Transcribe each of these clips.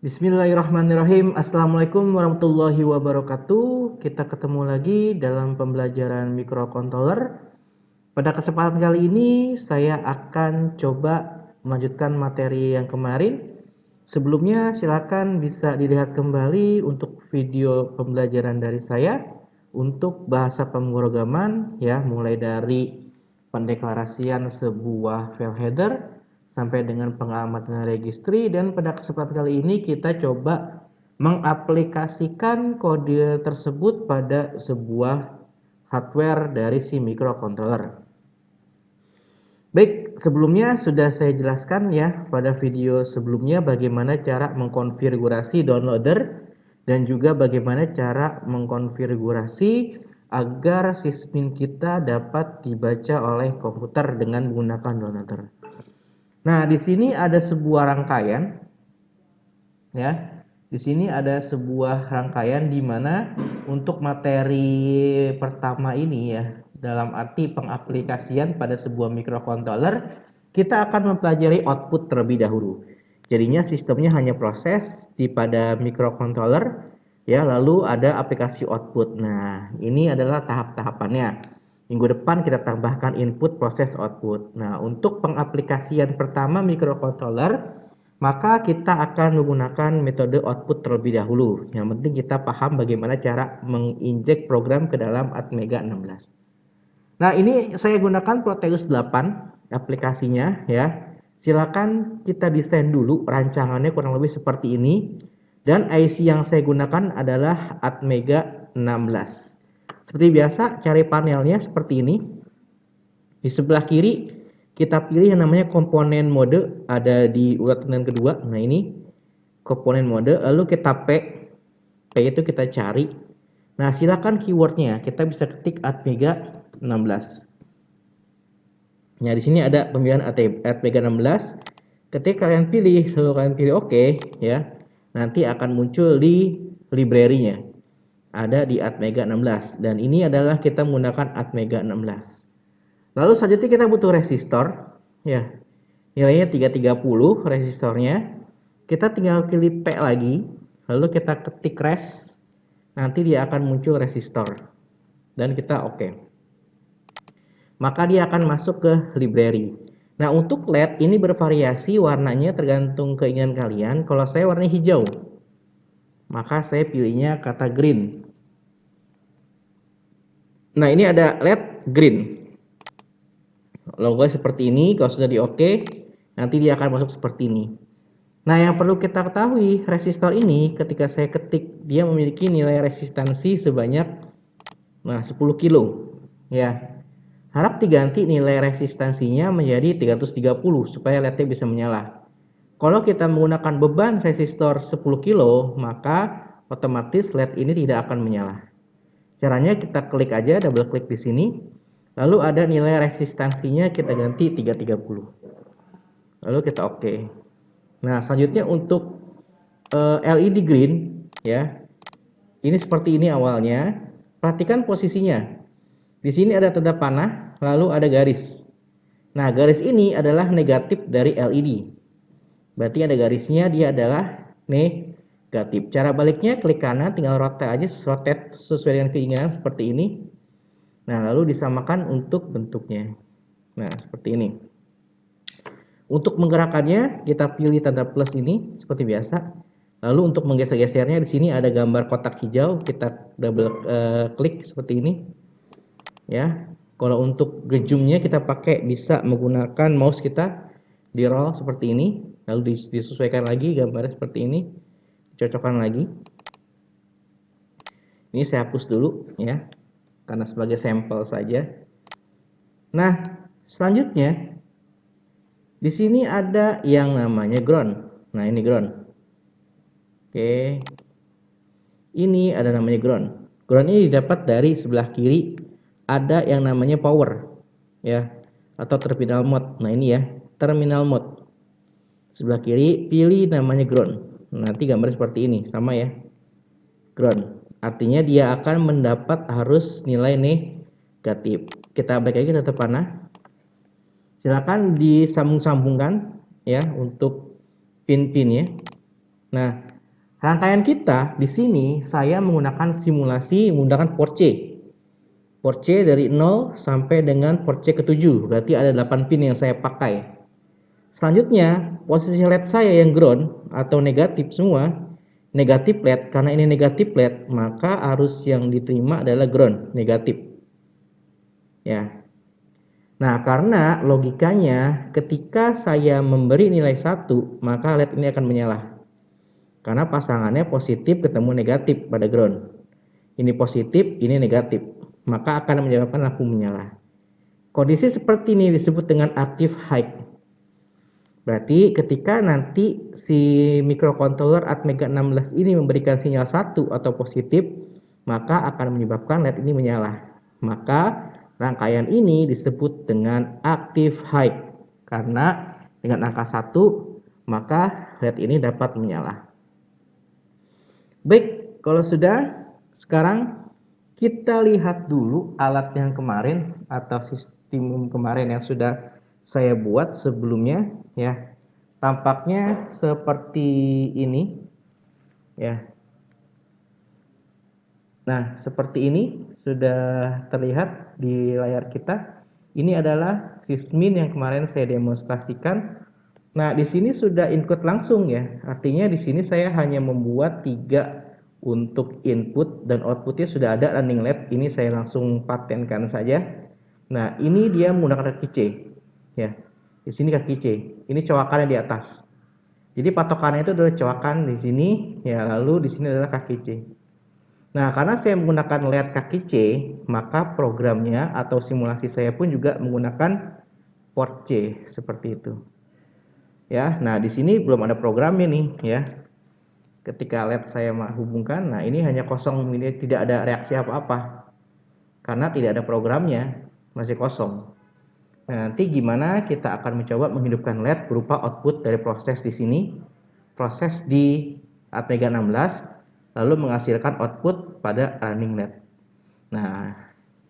Bismillahirrahmanirrahim. Assalamualaikum warahmatullahi wabarakatuh. Kita ketemu lagi dalam pembelajaran microcontroller. Pada kesempatan kali ini saya akan coba melanjutkan materi yang kemarin. Sebelumnya silakan bisa dilihat kembali untuk video pembelajaran dari saya untuk bahasa pemrograman ya, mulai dari pendeklarasian sebuah file header sampai dengan pengamatan registry, dan pada kesempatan kali ini kita coba mengaplikasikan kode tersebut pada sebuah hardware dari si microcontroller. Baik, sebelumnya sudah saya jelaskan ya pada video sebelumnya bagaimana cara mengkonfigurasi downloader dan juga bagaimana cara mengkonfigurasi agar sistem kita dapat dibaca oleh komputer dengan menggunakan downloader. Nah, di sini ada sebuah rangkaian ya. Di sini ada sebuah rangkaian di mana untuk materi pertama ini ya, dalam arti pengaplikasian pada sebuah microcontroller, kita akan mempelajari output terlebih dahulu. Jadinya sistemnya hanya proses pada microcontroller ya, lalu ada aplikasi output. Nah, ini adalah tahap-tahapannya. Minggu depan kita tambahkan input, proses, output. Nah, untuk pengaplikasian pertama microcontroller, maka kita akan menggunakan metode output terlebih dahulu. Yang penting kita paham bagaimana cara menginjek program ke dalam Atmega 16. Nah, ini saya gunakan Proteus 8 aplikasinya ya. Silakan kita desain dulu rancangannya kurang lebih seperti ini. Dan IC yang saya gunakan adalah Atmega 16. Seperti biasa, cari panelnya seperti ini. Di sebelah kiri kita pilih yang namanya komponen mode, ada di urutan kedua. Nah, ini komponen mode, lalu kita P itu kita cari. Nah, silakan keywordnya, kita bisa ketik Atmega 16. Nah, di sini ada pemilihan Atmega 16. Ketika kalian pilih, lalu kalian pilih OK ya, nanti akan muncul di library-nya. Ada di Atmega 16, dan ini adalah kita menggunakan Atmega 16. Lalu selanjutnya kita butuh resistor ya. Nilainya 330 resistornya. Kita tinggal pilih P lagi, lalu kita ketik res. Nanti dia akan muncul resistor. Dan kita OK. Maka dia akan masuk ke library. Nah, untuk LED ini bervariasi warnanya tergantung keinginan kalian. Kalau saya warna hijau, maka saya pilihnya kata green. Nah, ini ada LED green. Logo seperti ini. Kalau sudah di OK, nanti dia akan masuk seperti ini. Nah, yang perlu kita ketahui, resistor ini ketika saya ketik, dia memiliki nilai resistansi sebanyak 10 kilo ya. Harap diganti nilai resistansinya menjadi 330 supaya LED-nya bisa menyala. Kalau kita menggunakan beban resistor 10 kilo, maka otomatis LED ini tidak akan menyala. Caranya kita klik aja, double klik di sini. Lalu ada nilai resistansinya, kita ganti 330. Lalu kita OK. Nah, selanjutnya untuk LED green ya. Ini seperti ini awalnya. Perhatikan posisinya. Di sini ada tanda panah, lalu ada garis. Nah, garis ini adalah negatif dari LED. Berarti ada garisnya, dia adalah negatif. Cara baliknya klik kanan, tinggal rotate aja, rotate sesuai dengan keinginan seperti ini. Nah, lalu disamakan untuk bentuknya. Nah, seperti ini. Untuk menggerakkannya, kita pilih tanda plus ini seperti biasa. Lalu untuk menggeser-gesernya, di sini ada gambar kotak hijau, kita double klik seperti ini. Ya. Kalau untuk gejumnya kita pakai bisa menggunakan mouse kita di roll seperti ini, lalu disesuaikan lagi gambarnya seperti ini. Cocokkan lagi. Ini saya hapus dulu ya, karena sebagai sampel saja. Nah, selanjutnya di sini ada yang namanya ground. Nah, ini ground. Oke. Ini ada namanya ground. Ground ini didapat dari sebelah kiri, ada yang namanya power ya, atau terminal mode. Nah, ini ya, terminal mode. Sebelah kiri pilih namanya ground. Nanti gambar seperti ini, sama ya. Ground. Artinya dia akan mendapat harus nilai negatif. Kita balik lagi tata panah. Silakan disambung-sambungkan ya untuk pin-pinnya. Nah, Rangkaian kita di sini saya menggunakan simulasi menggunakan port C. Port C dari 0 sampai dengan port C ke-7. Berarti ada 8 pin yang saya pakai. Selanjutnya, posisi LED saya yang ground atau negatif semua, negatif LED. Karena ini negatif LED, maka arus yang diterima adalah ground, negatif. Ya. Nah, karena logikanya ketika saya memberi nilai 1, maka LED ini akan menyala. Karena pasangannya positif ketemu negatif pada ground. Ini positif, ini negatif. Maka akan menyebabkan lampu menyala. Kondisi seperti ini disebut dengan active high. Berarti ketika nanti si microcontroller Atmega 16 ini memberikan sinyal 1 atau positif, maka akan menyebabkan LED ini menyala. Maka rangkaian ini disebut dengan active high. Karena dengan angka 1, maka LED ini dapat menyala. Baik, kalau sudah, sekarang kita lihat dulu alat yang kemarin atau sistem kemarin yang sudah saya buat sebelumnya, ya. Tampaknya seperti ini, ya. Nah, seperti ini sudah terlihat di layar kita. Ini adalah sysmin yang kemarin saya demonstrasikan. Nah, di sini sudah input langsung ya. Artinya di sini saya hanya membuat 3 untuk input dan outputnya sudah ada running LED. Ini saya langsung patenkan saja. Nah, ini dia menggunakan kaki C. Ya. Di sini kaki C. Ini cowakannya di atas. Jadi patokannya itu adalah cowakan di sini, ya, lalu di sini adalah kaki C. Nah, karena saya menggunakan LED kaki C, maka programnya atau simulasi saya pun juga menggunakan port C seperti itu. Ya, nah di sini belum ada programnya nih, ya. Ketika LED saya hubungkan, nah ini hanya kosong, ini tidak ada reaksi apa-apa. Karena tidak ada programnya, masih kosong. Nah, nanti gimana kita akan mencoba menghidupkan LED berupa output dari proses di sini, proses di Atmega 16, lalu menghasilkan output pada running LED. Nah,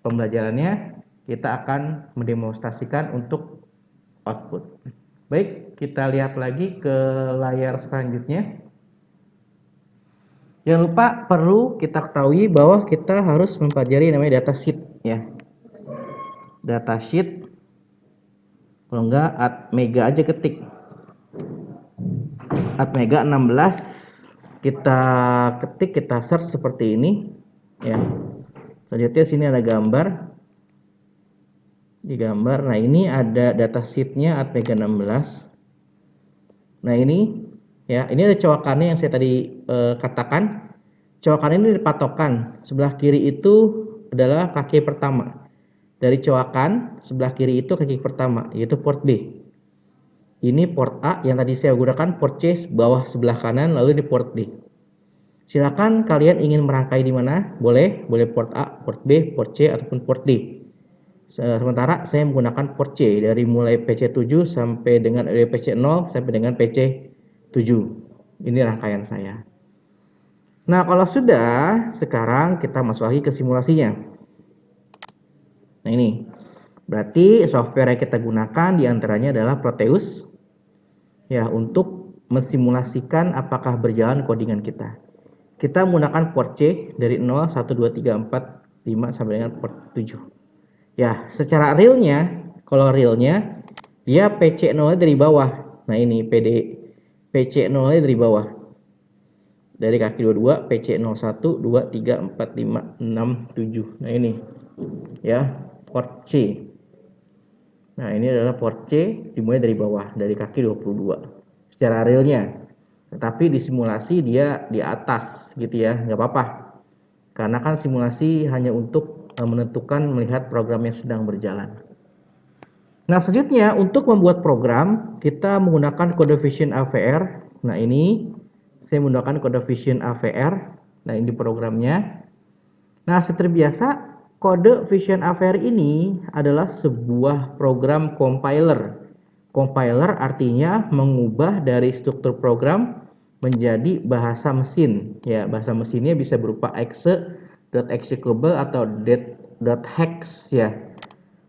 pembelajarannya kita akan mendemonstrasikan untuk output. Baik, kita lihat lagi ke layar selanjutnya. Jangan lupa perlu kita ketahui bahwa kita harus mempelajari namanya datasheet ya. Datasheet, kalau enggak Atmega aja ketik. Atmega 16 kita ketik, kita search seperti ini ya. Selanjutnya sini ada gambar. Di gambar, nah ini ada datasheetnya Atmega 16. Nah ini ya, ini ada cowakannya yang saya tadi katakan. Cowakan ini dipatokan, sebelah kiri itu adalah kaki pertama. Dari cowakan sebelah kiri itu kaki pertama, yaitu port B. Ini port A yang tadi saya gunakan, port C bawah sebelah kanan, lalu ini port D. Silakan kalian ingin merangkai di mana, boleh port A, port B, port C ataupun port D. Sementara saya menggunakan port C dari mulai PC7 sampai dengan PC0 sampai dengan PC7. Ini rangkaian saya. Nah, kalau sudah, sekarang kita masuk lagi ke simulasinya. Nah, ini. Berarti software yang kita gunakan diantaranya adalah Proteus. Ya, untuk mensimulasikan apakah berjalan codingan kita. Kita menggunakan port C dari 0, 1, 2, 3, 4, 5 sampai dengan port 7. Ya, secara realnya, kalau realnya dia PC0 dari bawah. Nah, ini PC0 dari bawah. Dari kaki 22 PC01 2 3 4 5 6 7. Nah, ini ya, port C. Nah, ini adalah port C dimulai dari bawah, dari kaki 22 secara realnya. Tetapi di simulasi dia di atas gitu ya, nggak apa-apa. Karena kan simulasi hanya untuk menentukan melihat program yang sedang berjalan. Nah, selanjutnya untuk membuat program kita menggunakan kode Vision AVR. Nah, ini saya menggunakan kode Vision AVR. Nah, ini programnya. Nah, seperti biasa kode Vision AVR ini adalah sebuah program compiler. Compiler artinya mengubah dari struktur program menjadi bahasa mesin. Ya, bahasa mesinnya bisa berupa exe.executable atau .hex ya,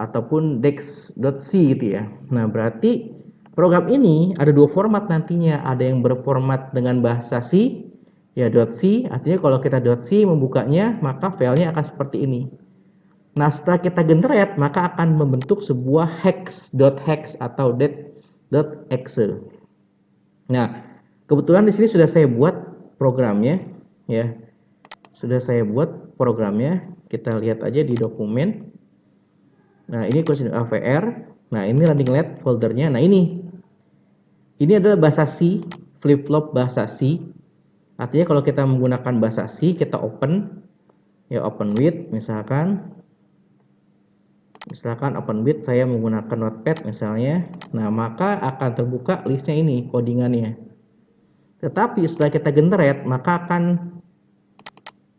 ataupun dex.c gitu ya. Nah, berarti program ini ada dua format nantinya. Ada yang berformat dengan bahasa C, Ya, .c artinya kalau kita .c membukanya, maka filenya akan seperti ini. Nah, setelah kita generate, maka akan membentuk sebuah hex atau .exe. Nah, kebetulan di sini sudah saya buat programnya, ya. Sudah saya buat programnya. Kita lihat aja di dokumen. Nah, ini question AVR. Nah, ini running let foldernya. Nah, ini adalah bahasa C, flip-flop bahasa C. Artinya kalau kita menggunakan bahasa C, kita open, ya open with, misalkan open with saya menggunakan notepad misalnya. Nah, maka akan terbuka listnya ini, codingannya. Tetapi setelah kita generate, maka akan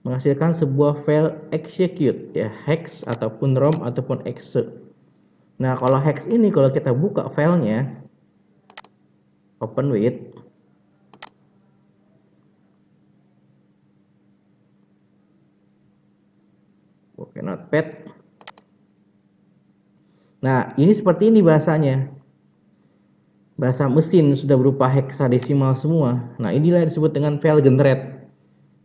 menghasilkan sebuah file execute, ya hex ataupun rom ataupun exe. Nah, kalau hex ini kalau kita buka filenya, open with, oke notepad. Nah, ini seperti ini bahasanya. Bahasa mesin sudah berupa heksadesimal semua. Nah, inilah yang disebut dengan file generate.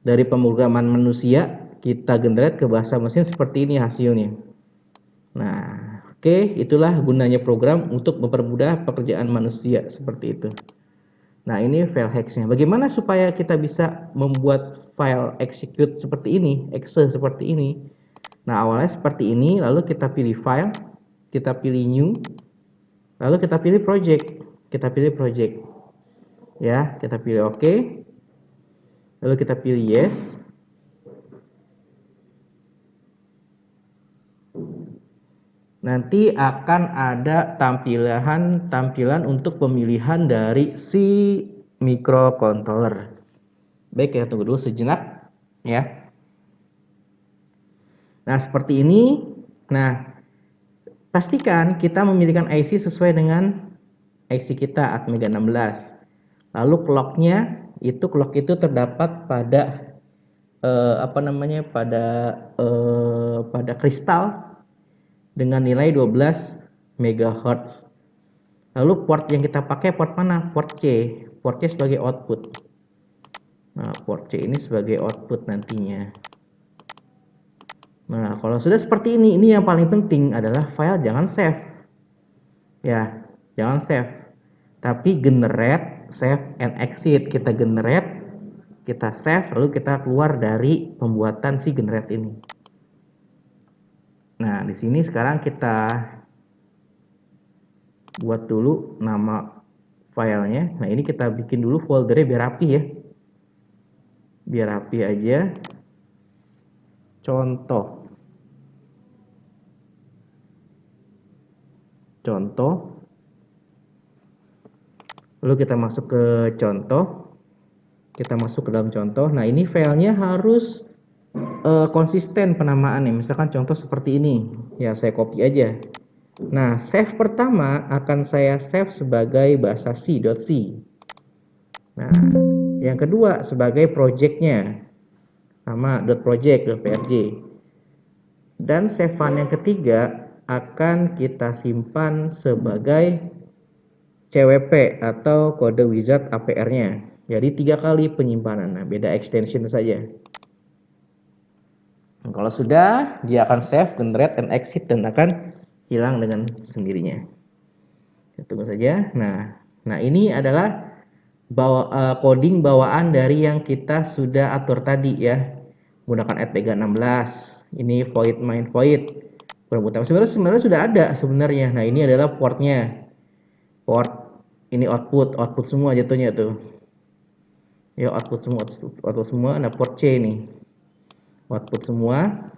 Dari pemrograman manusia, kita generate ke bahasa mesin seperti ini hasilnya. Nah, oke, itulah gunanya program untuk mempermudah pekerjaan manusia seperti itu. Nah, ini file hexnya. Bagaimana supaya kita bisa membuat file execute seperti ini, exe seperti ini? Nah, awalnya seperti ini, lalu kita pilih file, kita pilih new, lalu kita pilih project. Kita pilih project. Ya, kita pilih OK. Lalu kita pilih yes. Nanti akan ada tampilan untuk pemilihan dari si microcontroller. Baik, ya tunggu dulu sejenak ya. Nah, seperti ini. Nah, pastikan kita memilihkan IC sesuai dengan IC kita Atmega 16. Lalu clock itu terdapat pada pada kristal dengan nilai 12 MHz. Lalu port yang kita pakai port mana? Port C. Port C sebagai output. Nah, port C ini sebagai output nantinya. Nah, kalau sudah seperti ini yang paling penting adalah file jangan save. Ya, jangan save. Tapi generate, save, and exit. Kita generate, kita save, lalu kita keluar dari pembuatan si generate ini. Nah, di sini sekarang kita buat dulu nama filenya. Nah, ini kita bikin dulu foldernya biar rapi ya. Biar rapi aja. Contoh. Lalu kita masuk ke contoh. Kita masuk ke dalam contoh. Nah, ini filenya harus konsisten penamaannya. Misalkan contoh seperti ini. Ya, saya copy aja. Nah, save pertama akan saya save sebagai bahasa C.C. Nah, yang kedua sebagai projectnya sama .project.prj. Dan save file yang ketiga akan kita simpan sebagai CWP atau kode wizard APR-nya. Jadi 3 kali penyimpanan. Nah, beda extension saja. Nah, kalau sudah, dia akan save, generate, and exit dan akan hilang dengan sendirinya. Kita tunggu saja. Nah ini adalah coding bawaan dari yang kita sudah atur tadi ya, menggunakan Atmega 16. Ini void main void perebutan. Sebenarnya sudah ada sebenarnya. Nah, ini adalah portnya. Port ini output semua jatuhnya tuh. Ya, output semua. Nah, port C ini. Output semua.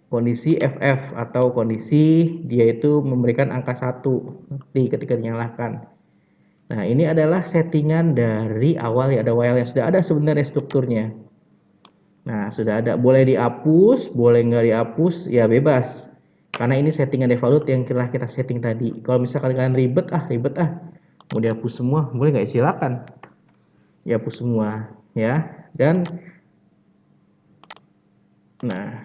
Kondisi FF atau kondisi dia itu memberikan angka 1 ketika dinyalakan. Nah, ini adalah settingan dari awal ya, ada while yang sudah ada sebenarnya strukturnya. Nah, sudah ada, boleh dihapus, boleh nggak dihapus, ya bebas. Karena ini settingan default yang telah kita setting tadi. Kalau misalkan kalian ribet mau dihapus semua, boleh nggak? Silakan. Dihapus semua, ya. Dan, nah,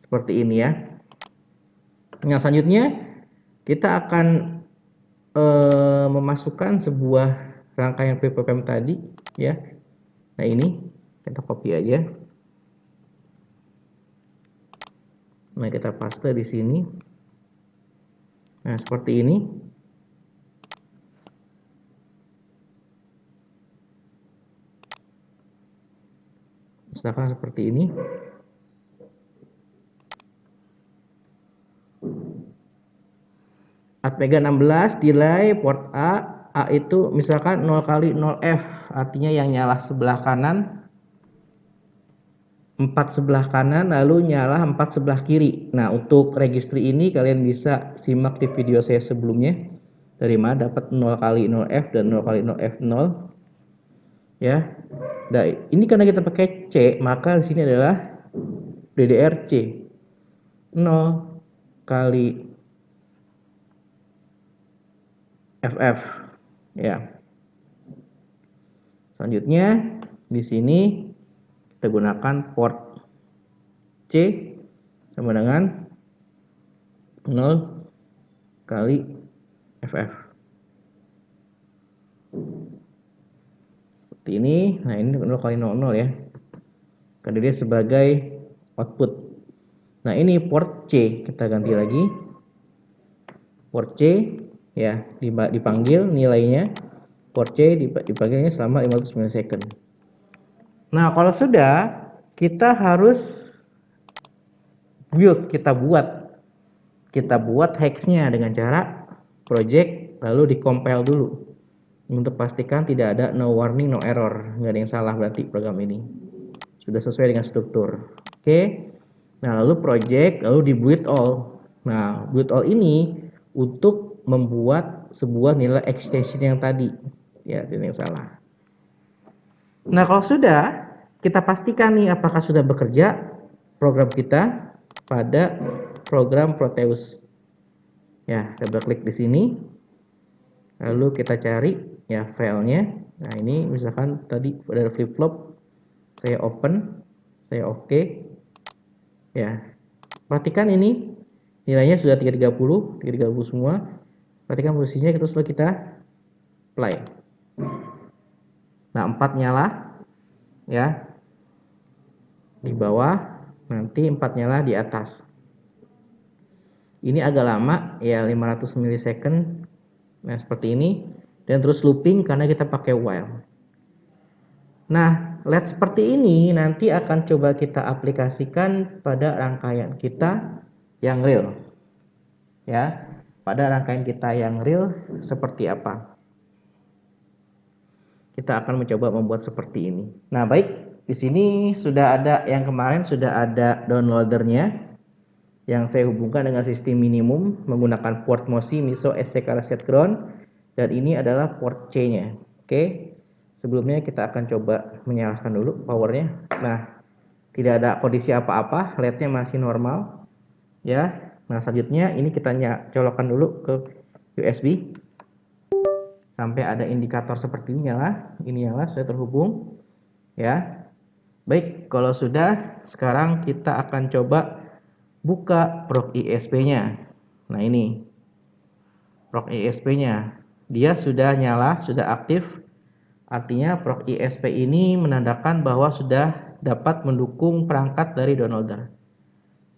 seperti ini ya. Nah, selanjutnya kita akan memasukkan sebuah rangkaian PPM tadi. ya. Nah, ini kita copy aja. Nah, kita paste di sini. Nah, seperti ini. Misalkan seperti ini. Atmega 16 delay port A itu misalkan 0 kali 0F, artinya yang nyala sebelah kanan 4 sebelah kanan, lalu nyala 4 sebelah kiri. Nah, untuk registry ini kalian bisa simak di video saya sebelumnya. Dari mana dapat 0 kali 0F dan 0 kali 0F0, ya. Nah, ini karena kita pakai C, maka di sini adalah DDR C 0 kali FF, ya. Selanjutnya di sini kita gunakan port C sama dengan 0 kali FF. Seperti ini. Nah, ini 0 kali 00 ya. Karena dia sebagai output. Nah, ini port C, kita ganti lagi. Port C ya, dipanggil nilainya. Port C dipanggilnya selama 15 milisecond. Nah, kalau sudah, kita harus kita buat hexnya dengan cara project lalu dikompil dulu untuk pastikan tidak ada no warning no error, nggak ada yang salah berarti program ini sudah sesuai dengan struktur. Oke. Nah, lalu project lalu di build all. Nah, build all ini untuk membuat sebuah nilai extension yang tadi ya, ini yang salah. Nah, kalau sudah, kita pastikan nih apakah sudah bekerja program kita pada program Proteus. Ya, double klik di sini. Lalu kita cari ya filenya. Nah, ini misalkan tadi ada flip flop. Saya open, saya oke. Ya. Perhatikan ini nilainya sudah 330 semua. Perhatikan posisinya, terus kita play. Nah, 4 nyala ya. Di bawah, nanti 4 nyala di atas. Ini agak lama ya, 500 milisecond. Nah, seperti ini dan terus looping karena kita pakai while. Nah, LED seperti ini nanti akan coba kita aplikasikan pada rangkaian kita yang real. Ya, pada rangkaian kita yang real seperti apa? Kita akan mencoba membuat seperti ini. Nah, baik, di sini sudah ada yang kemarin sudah ada downloadernya yang saya hubungkan dengan sistem minimum menggunakan port MOSI MISO SCK reset ground, dan ini adalah port C-nya. Oke. Sebelumnya kita akan coba menyalakan dulu powernya. Nah, tidak ada kondisi apa-apa, LED-nya masih normal. Ya. Nah, selanjutnya ini kita colokkan dulu ke USB sampai ada indikator seperti ini nyala. Ini nyala, sudah terhubung. Ya. Baik, kalau sudah, sekarang kita akan coba buka proc ISP-nya. Nah, ini proc ISP-nya. Dia sudah nyala, sudah aktif. Artinya proc ISP ini menandakan bahwa sudah dapat mendukung perangkat dari downloader.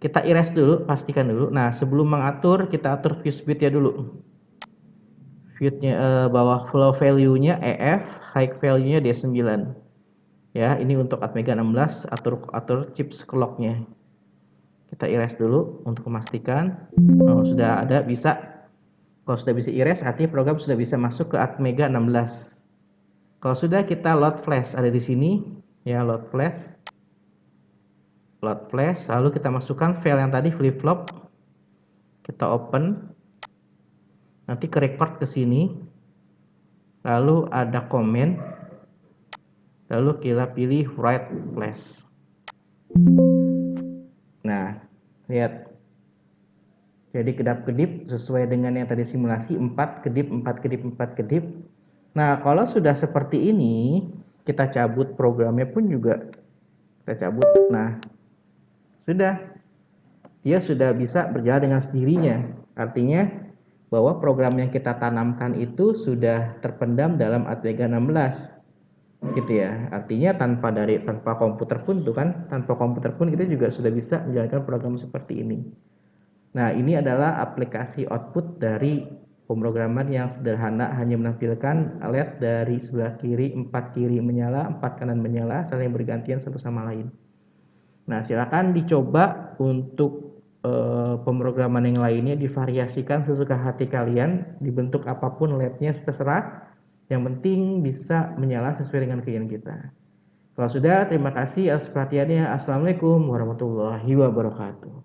Kita erase dulu, pastikan dulu. Nah, sebelum mengatur, kita atur fuse bit-nya dulu. Fuse-nya bawah flow value-nya EF, high value-nya D9. Ya, ini untuk Atmega 16, atur chips clock-nya. Kita erase dulu untuk memastikan. Oh, sudah ada, bisa. Kalau sudah bisa erase, artinya program sudah bisa masuk ke Atmega 16. Kalau sudah, kita load flash, ada di sini. Ya, load flash. Load flash, lalu kita masukkan file yang tadi flip flop. Kita open. Nanti ke record ke sini. Lalu ada comment. Lalu kita pilih write flash. Nah, lihat. Jadi kedap-kedip sesuai dengan yang tadi simulasi, 4 kedip, 4 kedip, 4 kedip. Nah, kalau sudah seperti ini, kita cabut programnya pun juga kita cabut. Nah, sudah. Dia sudah bisa berjalan dengan sendirinya. Artinya bahwa program yang kita tanamkan itu sudah terpendam dalam Atmega 16. gitu ya. Artinya tanpa komputer pun tuh kan, tanpa komputer pun kita juga sudah bisa menjalankan program seperti ini. Nah, ini adalah aplikasi output dari pemrograman yang sederhana, hanya menampilkan LED dari sebelah kiri, 4 kiri menyala, 4 kanan menyala, saling bergantian satu sama lain. Nah, silakan dicoba untuk pemrograman yang lainnya, divariasikan sesuka hati kalian, dibentuk apapun LED-nya terserah, yang penting bisa menyala sesuai dengan keinginan kita. Kalau sudah, terima kasih atas perhatiannya. Assalamualaikum warahmatullahi wabarakatuh.